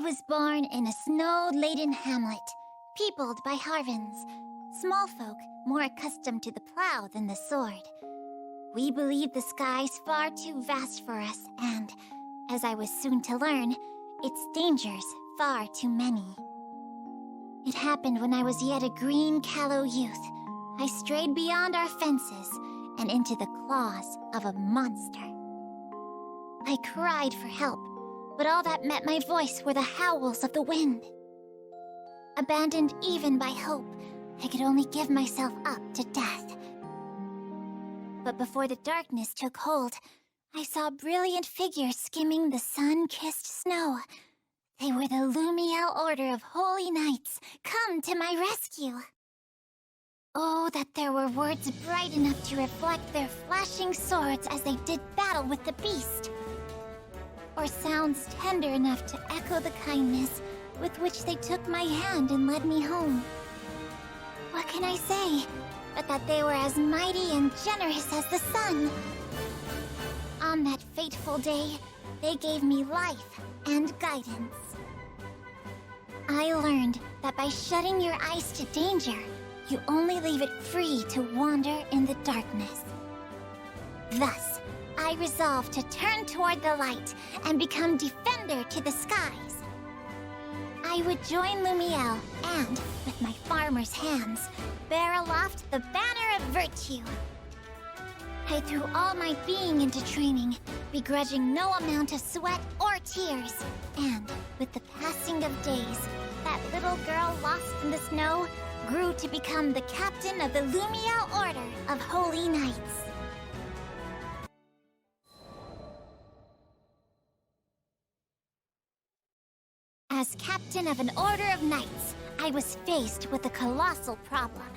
was born in a snow-laden hamlet, peopled by Harvins, small folk more accustomed to the plow than the sword. We believed the skies far too vast for us, and, as I was soon to learn, its dangers far too many. It happened when I was yet a green, callow youth. I strayed beyond our fences and into the claws of a monster. I cried for help, but all that met my voice were the howls of the wind. Abandoned even by hope, I could only give myself up to death. But before the darkness took hold, I saw brilliant figures skimming the sun-kissed snow. They were the Lumiel Order of Holy Knights, come to my rescue. Oh, that there were words bright enough to reflect their flashing swords as they did battle with the beast. Or sounds tender enough to echo the kindness with which they took my hand and led me home. What can I say, but that they were as mighty and generous as the sun? On that fateful day, they gave me life and guidance. I learned that by shutting your eyes to danger, you only leave it free to wander in the darkness. Thus, I resolved to turn toward the light and become defender to the skies. I would join Lumiel and, with my farmer's hands, bear aloft the banner of virtue. I threw all my being into training, begrudging no amount of sweat or tears. And, with the passing of days, that little girl lost in the snow grew to become the captain of the Lumiel Order of Holy Knights. As captain of an order of knights, I was faced with a colossal problem.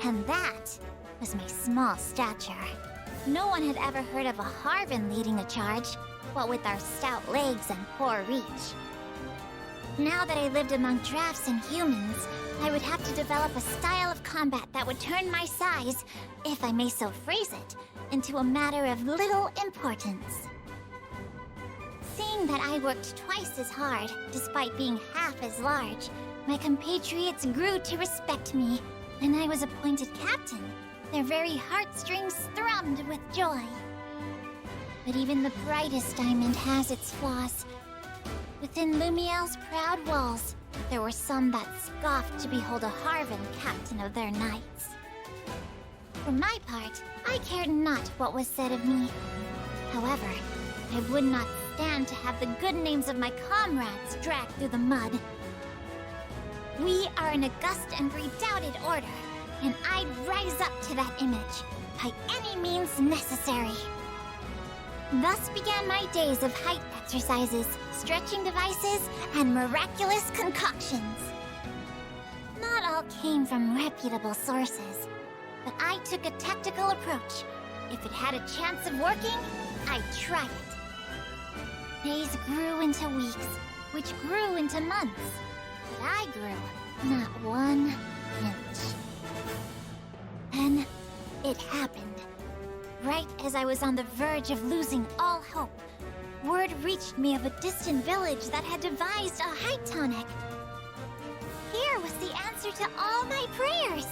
And that was my small stature. No one had ever heard of a Harvin leading a charge, what with our stout legs and poor reach. Now that I lived among drafts and humans, I would have to develop a style of combat that would turn my size, if I may so phrase it, into a matter of little importance. Seeing that I worked twice as hard, despite being half as large, my compatriots grew to respect me, and I was appointed captain. Their very heartstrings thrummed with joy. But even the brightest diamond has its flaws. Within Lumiel's proud walls, there were some that scoffed to behold a Harvin captain of their knights. For my part, I cared not what was said of me. However, I would not stand to have the good names of my comrades dragged through the mud. We are an august and redoubted order, and I'd rise up to that image by any means necessary. Thus began my days of height exercises, stretching devices, and miraculous concoctions. Not all came from reputable sources, but I took a tactical approach. If it had a chance of working, I'd try it. Days grew into weeks, which grew into months, but I grew not 1 inch. Then, it happened. Right as I was on the verge of losing all hope, word reached me of a distant village that had devised a height tonic. Here was the answer to all my prayers.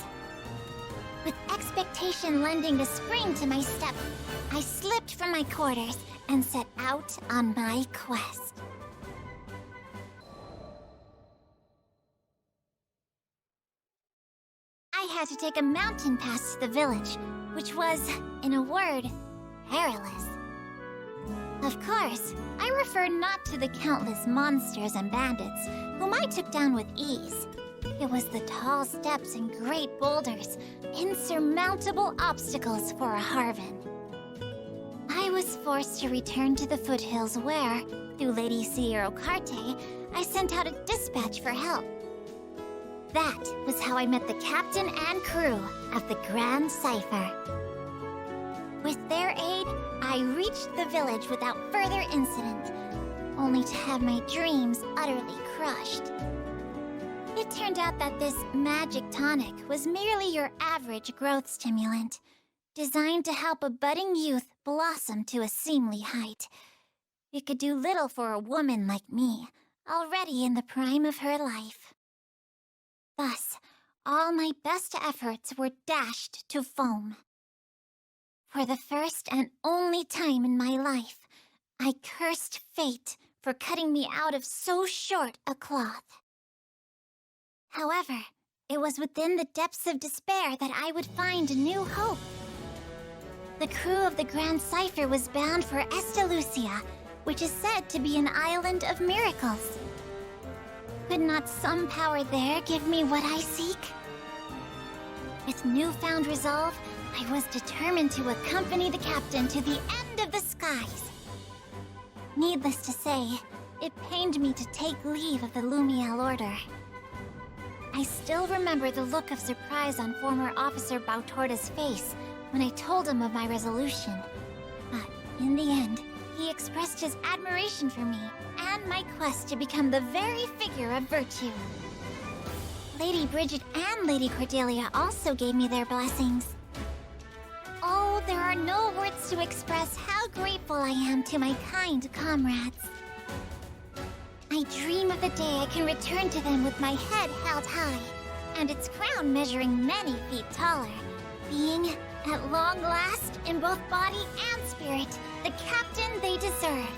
With expectation lending the spring to my step, I slipped from my quarters and set out on my quest. I had to take a mountain pass to the village, which was, in a word, perilous. Of course, I refer not to the countless monsters and bandits, whom I took down with ease. It was the tall steps and great boulders, insurmountable obstacles for a Harvin. I was forced to return to the foothills where, through Lady Sierra Carte, I sent out a dispatch for help. That was how I met the captain and crew of the Grand Cipher. With their aid, I reached the village without further incident, only to have my dreams utterly crushed. It turned out that this magic tonic was merely your average growth stimulant, designed to help a budding youth blossom to a seemly height. It could do little for a woman like me, already in the prime of her life. Thus, all my best efforts were dashed to foam. For the first and only time in my life, I cursed fate for cutting me out of so short a cloth. However, it was within the depths of despair that I would find a new hope. The crew of the Grand Cipher was bound for Estalucia, which is said to be an island of miracles. Could not some power there give me what I seek? With newfound resolve, I was determined to accompany the captain to the end of the skies. Needless to say, it pained me to take leave of the Lumiel Order. I still remember the look of surprise on former Officer Bautorda's face when I told him of my resolution. But in the end, he expressed his admiration for me and my quest to become the very figure of virtue. Lady Bridget and Lady Cordelia also gave me their blessings. Oh, there are no words to express how grateful I am to my kind comrades. I dream of the day I can return to them with my head held high, and its crown measuring many feet taller, being, at long last, in both body and spirit, the captain they deserve.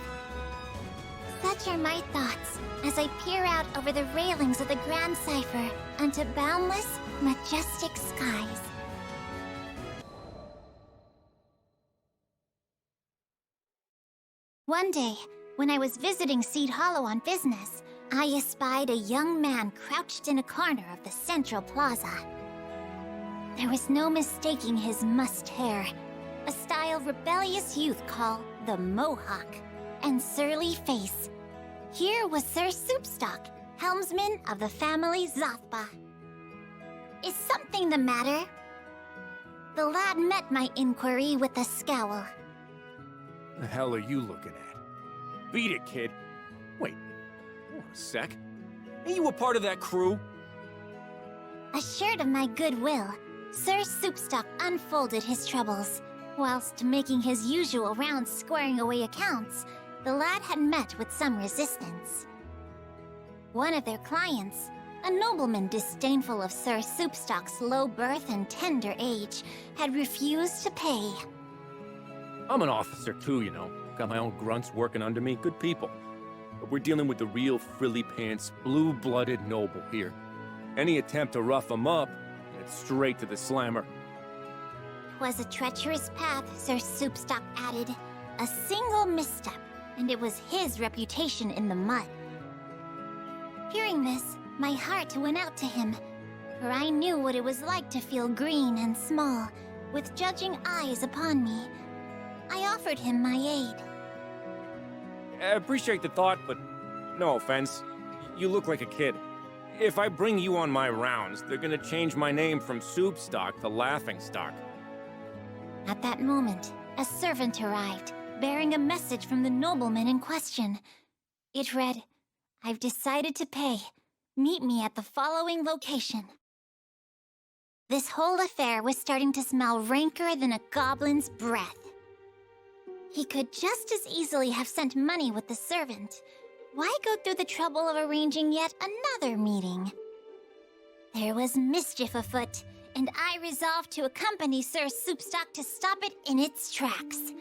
Such are my thoughts as I peer out over the railings of the Grand Cipher unto boundless, majestic skies. One day, when I was visiting Seed Hollow on business, I espied a young man crouched in a corner of the central plaza. There was no mistaking his mussed hair, a style rebellious youth call the Mohawk, and surly face. Here was Sir Soupstock, helmsman of the family Zothba. Is something the matter? The lad met my inquiry with a scowl. The hell are you looking at? Beat it, kid. Wait, hold on a sec. Ain't you a part of that crew? Assured of my goodwill, Sir Soupstock unfolded his troubles. Whilst making his usual rounds squaring away accounts, the lad had met with some resistance. One of their clients, a nobleman disdainful of Sir Soupstock's low birth and tender age, had refused to pay. I'm an officer too, you know. Got my own grunts working under me, good people. But we're dealing with the real frilly-pants, blue-blooded noble here. Any attempt to rough him up, it's straight to the slammer. 'Twas a treacherous path, Sir Soupstock added. A single misstep, and it was his reputation in the mud. Hearing this, my heart went out to him, for I knew what it was like to feel green and small, with judging eyes upon me. I offered him my aid. I appreciate the thought, but no offense. You look like a kid. If I bring you on my rounds, they're gonna change my name from Soupstock to Laughingstock. At that moment, a servant arrived, bearing a message from the nobleman in question. It read, "I've decided to pay. Meet me at the following location." This whole affair was starting to smell ranker than a goblin's breath. He could just as easily have sent money with the servant. Why go through the trouble of arranging yet another meeting? There was mischief afoot, and I resolved to accompany Sir Soupstock to stop it in its tracks.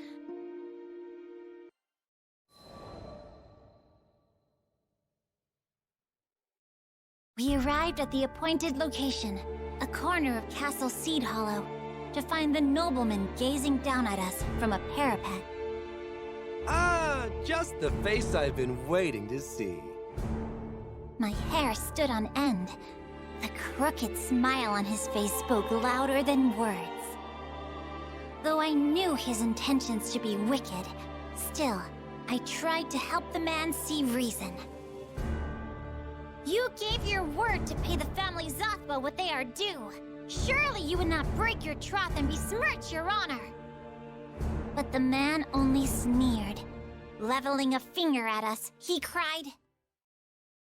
We arrived at the appointed location, a corner of Castle Seed Hollow, to find the nobleman gazing down at us from a parapet. Ah, just the face I've been waiting to see. My hair stood on end. The crooked smile on his face spoke louder than words. Though I knew his intentions to be wicked, still, I tried to help the man see reason. You gave your word to pay the family Zothba what they are due. Surely you would not break your troth and besmirch your honor. But the man only sneered. Leveling a finger at us, he cried,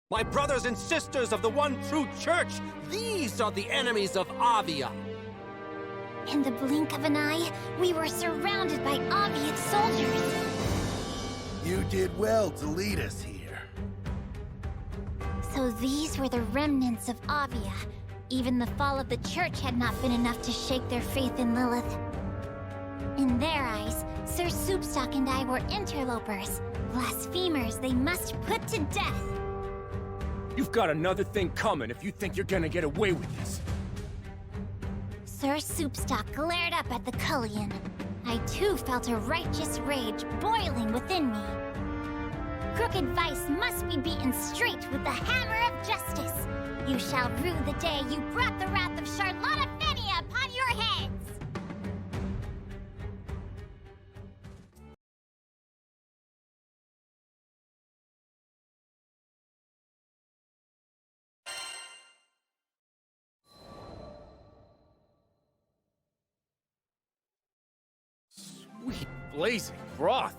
My brothers and sisters of the one true church, these are the enemies of Avia. In the blink of an eye, we were surrounded by Aviate soldiers. You did well to lead us here. So these were the remnants of Avia. Even the fall of the church had not been enough to shake their faith in Lilith. In their eyes, Sir Soupstock and I were interlopers, blasphemers they must put to death. You've got another thing coming if you think you're gonna get away with this. Sir Soupstock glared up at the Cullion. I too felt a righteous rage boiling within me. Crooked vice must be beaten straight with the hammer of justice. You shall rue the day you brought the wrath of Charlotta Fate upon your heads! Sweet blazing broth.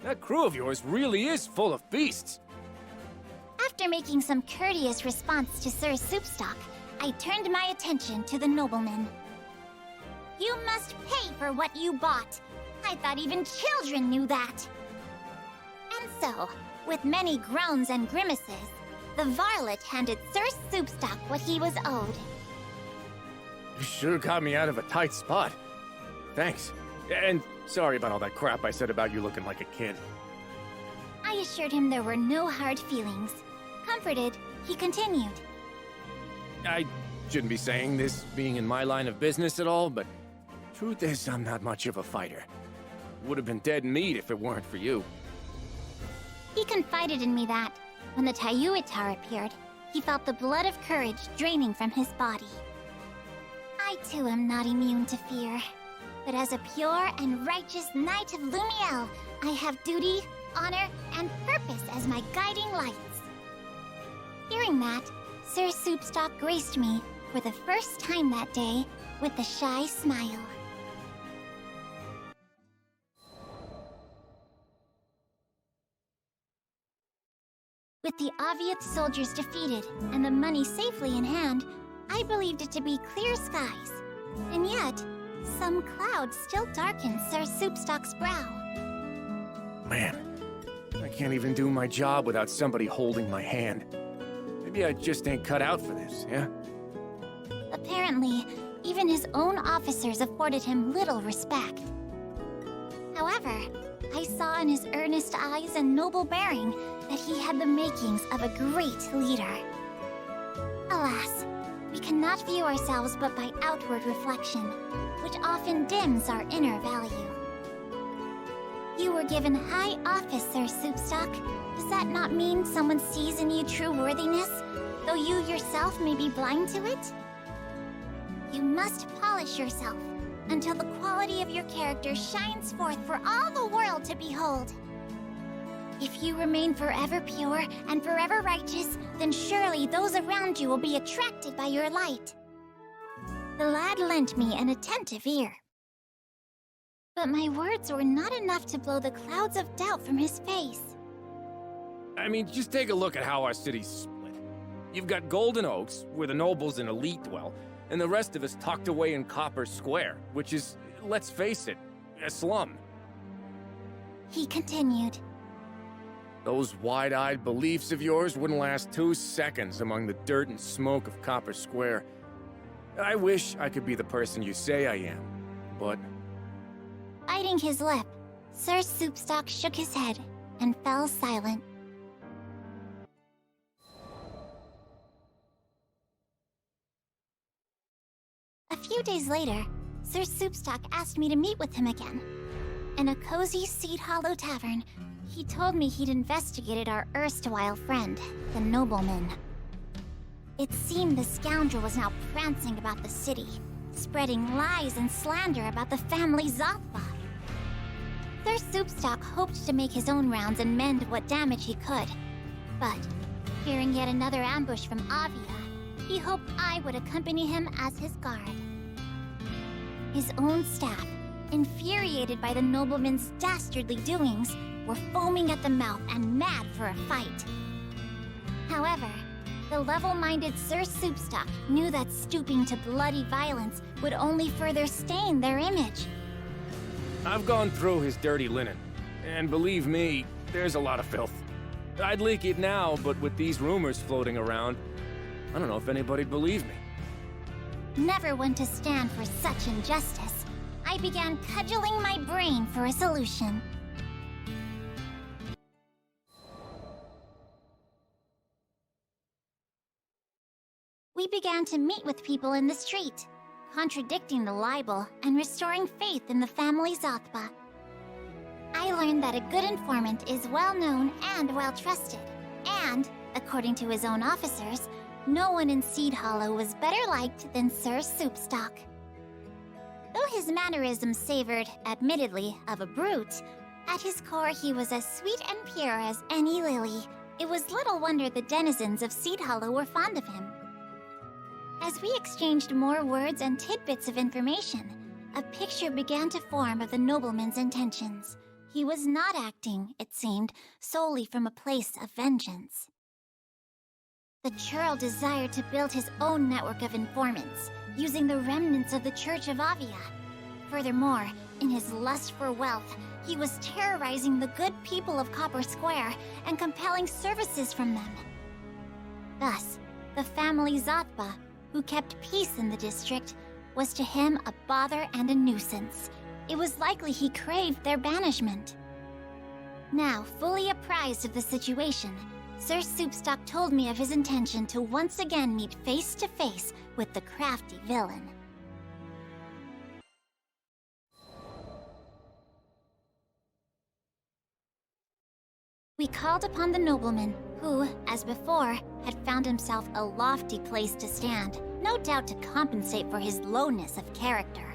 That crew of yours really is full of beasts. After making some courteous response to Sir Soupstock, I turned my attention to the nobleman. You must pay for what you bought. I thought even children knew that. And so, with many groans and grimaces, the varlet handed Sir Soupstock what he was owed. You sure got me out of a tight spot. Thanks. And sorry about all that crap I said about you looking like a kid. I assured him there were no hard feelings. Comforted, he continued. I shouldn't be saying this being in my line of business at all, but truth is I'm not much of a fighter. Would have been dead meat if it weren't for you. He confided in me that, when the Tayuitar appeared, he felt the blood of courage draining from his body. I too am not immune to fear, but as a pure and righteous knight of Lumiel, I have duty, honor, and purpose as my guiding lights. Hearing that, Sir Soupstock graced me, for the first time that day, with a shy smile. With the Aviath soldiers defeated and the money safely in hand, I believed it to be clear skies. And yet, some clouds still darkened Sir Soupstock's brow. Man, I can't even do my job without somebody holding my hand. Maybe I just ain't cut out for this, yeah? Apparently, even his own officers afforded him little respect. However, I saw in his earnest eyes and noble bearing that he had the makings of a great leader. Alas, we cannot view ourselves but by outward reflection, which often dims our inner value. You were given high office, Sir Soupstock. Does that not mean someone sees in you true worthiness, though you yourself may be blind to it? You must polish yourself until the quality of your character shines forth for all the world to behold. If you remain forever pure and forever righteous, then surely those around you will be attracted by your light. The lad lent me an attentive ear. But my words were not enough to blow the clouds of doubt from his face. I mean, just take a look at how our city's split. You've got Golden Oaks, where the nobles and elite dwell, and the rest of us tucked away in Copper Square, which is, let's face it, a slum. He continued. Those wide-eyed beliefs of yours wouldn't last 2 seconds among the dirt and smoke of Copper Square. I wish I could be the person you say I am, but... Biting his lip, Sir Soupstock shook his head and fell silent. A few days later, Sir Soupstock asked me to meet with him again. In a cozy Seed Hollow tavern, he told me he'd investigated our erstwhile friend, the nobleman. It seemed the scoundrel was now prancing about the city, spreading lies and slander about the family Zothba. Sir Soupstock hoped to make his own rounds and mend what damage he could. But, fearing yet another ambush from Avia, he hoped I would accompany him as his guard. His own staff, infuriated by the nobleman's dastardly doings, were foaming at the mouth and mad for a fight. However, the level-minded Sir Soupstock knew that stooping to bloody violence would only further stain their image. I've gone through his dirty linen, and believe me, there's a lot of filth. I'd leak it now, but with these rumors floating around, I don't know if anybody'd believe me. Never one to stand for such injustice, I began cudgeling my brain for a solution. We began to meet with people in the street, contradicting the libel and restoring faith in the family Zothba. I learned that a good informant is well-known and well-trusted, and, according to his own officers, no one in Seed Hollow was better liked than Sir Soupstock. Though his mannerisms savored, admittedly, of a brute, at his core he was as sweet and pure as any lily. It was little wonder the denizens of Seed Hollow were fond of him. As we exchanged more words and tidbits of information, a picture began to form of the nobleman's intentions. He was not acting, it seemed, solely from a place of vengeance. The churl desired to build his own network of informants, using the remnants of the Church of Avia. Furthermore, in his lust for wealth, he was terrorizing the good people of Copper Square and compelling services from them. Thus, the family Zothba, who kept peace in the district, was to him a bother and a nuisance. It was likely he craved their banishment. Now, fully apprised of the situation, Sir Soupstock told me of his intention to once again meet face to face with the crafty villain. We called upon the nobleman, who, as before, had found himself a lofty place to stand, no doubt to compensate for his lowness of character.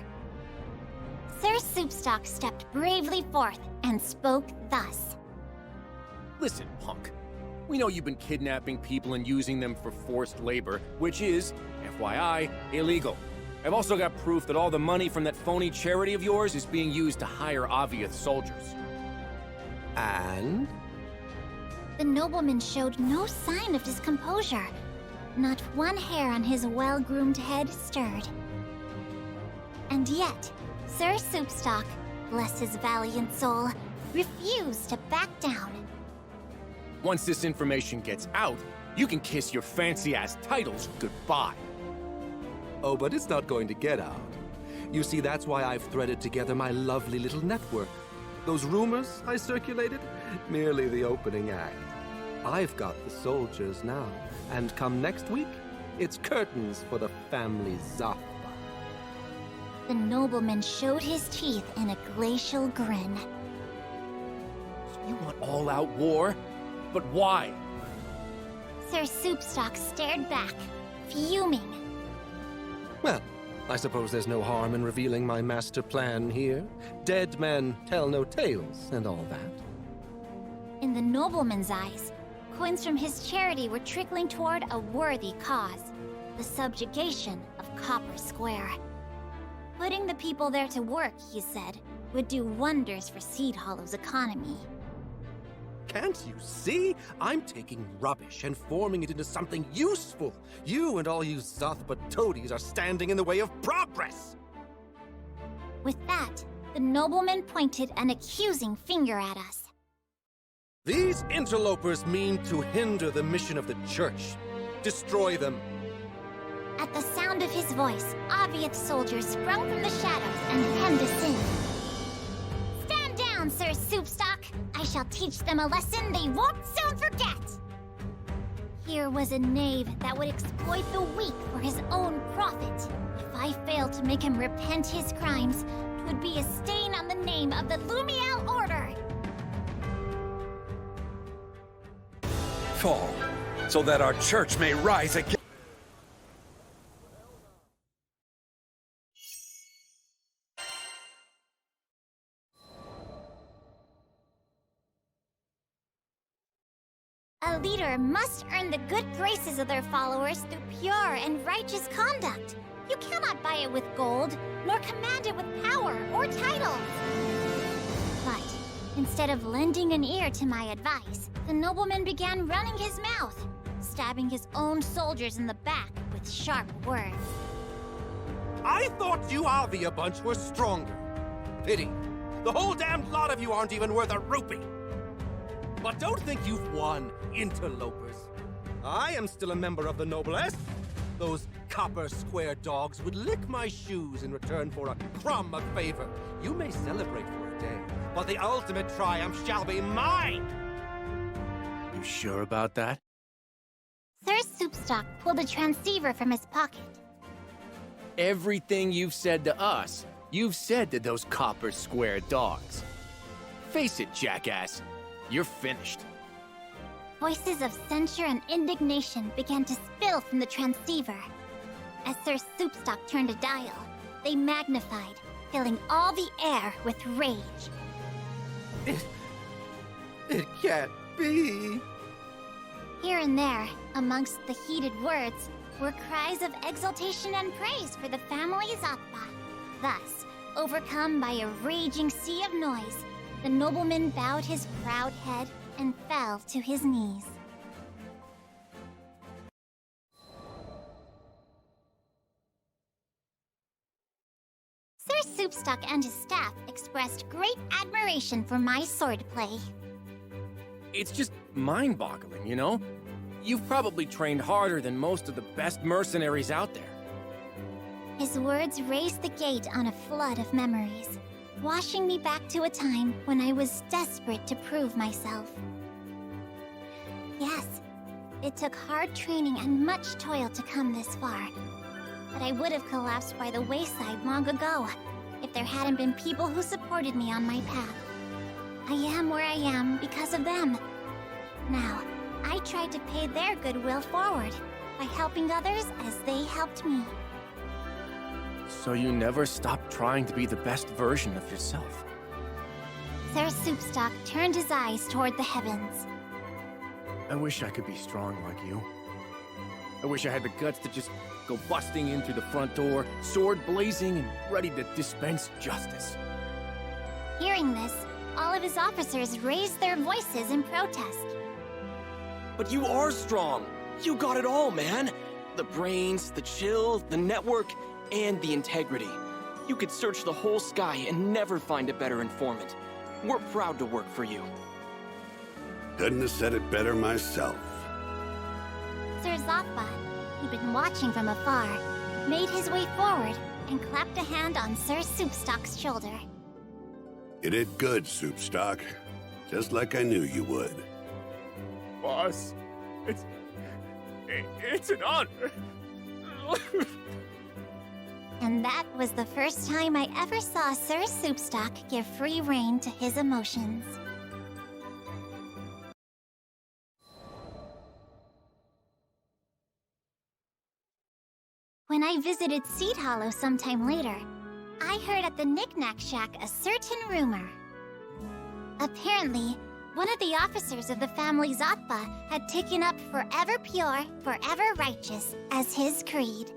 Sir Soupstock stepped bravely forth and spoke thus. Listen, punk. We know you've been kidnapping people and using them for forced labor, which is, FYI, illegal. I've also got proof that all the money from that phony charity of yours is being used to hire Aviath soldiers. And? The nobleman showed no sign of discomposure. Not one hair on his well-groomed head stirred. And yet, Sir Soupstock, bless his valiant soul, refused to back down. Once this information gets out, you can kiss your fancy-ass titles goodbye. Oh, but it's not going to get out. You see, that's why I've threaded together my lovely little network. Those rumors I circulated? Merely the opening act. I've got the soldiers now, and come next week, it's curtains for the family Zothba. The nobleman showed his teeth in a glacial grin. So you want all-out war? But why? Sir Soupstock stared back, fuming. Well, I suppose there's no harm in revealing my master plan here. Dead men tell no tales and all that. In the nobleman's eyes, coins from his charity were trickling toward a worthy cause, the subjugation of Copper Square. Putting the people there to work, he said, would do wonders for Seed Hollow's economy. Can't you see? I'm taking rubbish and forming it into something useful. You and all you Zothba toadies are standing in the way of progress. With that, the nobleman pointed an accusing finger at us. These interlopers mean to hinder the mission of the church. Destroy them. At the sound of his voice, Aviath soldiers sprung from the shadows and hemmed us in. Stand down, Sir Soupstock! I shall teach them a lesson they won't soon forget! Here was a knave that would exploit the weak for his own profit. If I failed to make him repent his crimes, 'twould be a stain on the name of the Lumiel Order! Fall, so that our church may rise again. A leader must earn the good graces of their followers through pure and righteous conduct. You cannot buy it with gold, nor command it with power or titles. But instead of lending an ear to my advice, the nobleman began running his mouth, stabbing his own soldiers in the back with sharp words. I thought you Avia bunch were stronger. Pity. The whole damned lot of you aren't even worth a rupee. But don't think you've won, interlopers. I am still a member of the noblesse. Those copper square dogs would lick my shoes in return for a crumb of favor. You may celebrate for a day, but the ultimate triumph shall be mine! You sure about that? Sir Soupstock pulled a transceiver from his pocket. Everything you've said to us, you've said to those copper square dogs. Face it, jackass. You're finished. Voices of censure and indignation began to spill from the transceiver. As Sir Soupstock turned a dial, they magnified, filling all the air with rage. It can't be. Here and there, amongst the heated words, were cries of exultation and praise for the family Zappa. Thus, overcome by a raging sea of noise, the nobleman bowed his proud head and fell to his knees. Sir Soupstock and his staff expressed great admiration for my swordplay. It's just mind-boggling, you know? You've probably trained harder than most of the best mercenaries out there. His words raised the gate on a flood of memories, washing me back to a time when I was desperate to prove myself. Yes, it took hard training and much toil to come this far, but I would have collapsed by the wayside long ago if there hadn't been people who supported me on my path. I am where I am because of them. Now, I tried to pay their goodwill forward by helping others as they helped me. So you never stopped trying to be the best version of yourself? Sir Soupstock turned his eyes toward the heavens. I wish I could be strong like you. I wish I had the guts to just go busting in through the front door, sword blazing and ready to dispense justice. Hearing this, all of his officers raised their voices in protest. But you are strong. You got it all, man. The brains, the chill, the network, and the integrity. You could search the whole sky and never find a better informant. We're proud to work for you. Couldn't have said it better myself. Sir Zappa, who'd been watching from afar, made his way forward and clapped a hand on Sir Soupstock's shoulder. You did good, Soupstock. Just like I knew you would. Boss, it's an honor. And that was the first time I ever saw Sir Soupstock give free rein to his emotions. When I visited Seed Hollow sometime later, I heard at the Knick-Knack Shack a certain rumor. Apparently, one of the officers of the family Zappa had taken up forever pure, forever righteous as his creed.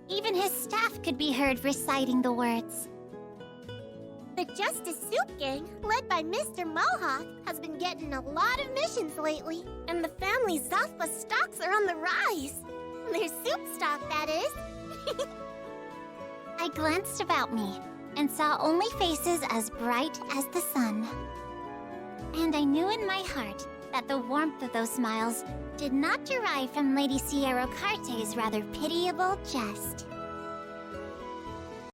Even his staff could be heard reciting the words. The Justice Soup Gang, led by Mr. Mohawk, has been getting a lot of missions lately, and the family Zappa stocks are on the rise. Their soup stock, that is. I glanced about me and saw only faces as bright as the sun. And I knew in my heart that the warmth of those smiles did not derive from Lady Sierra Carte's rather pitiable jest.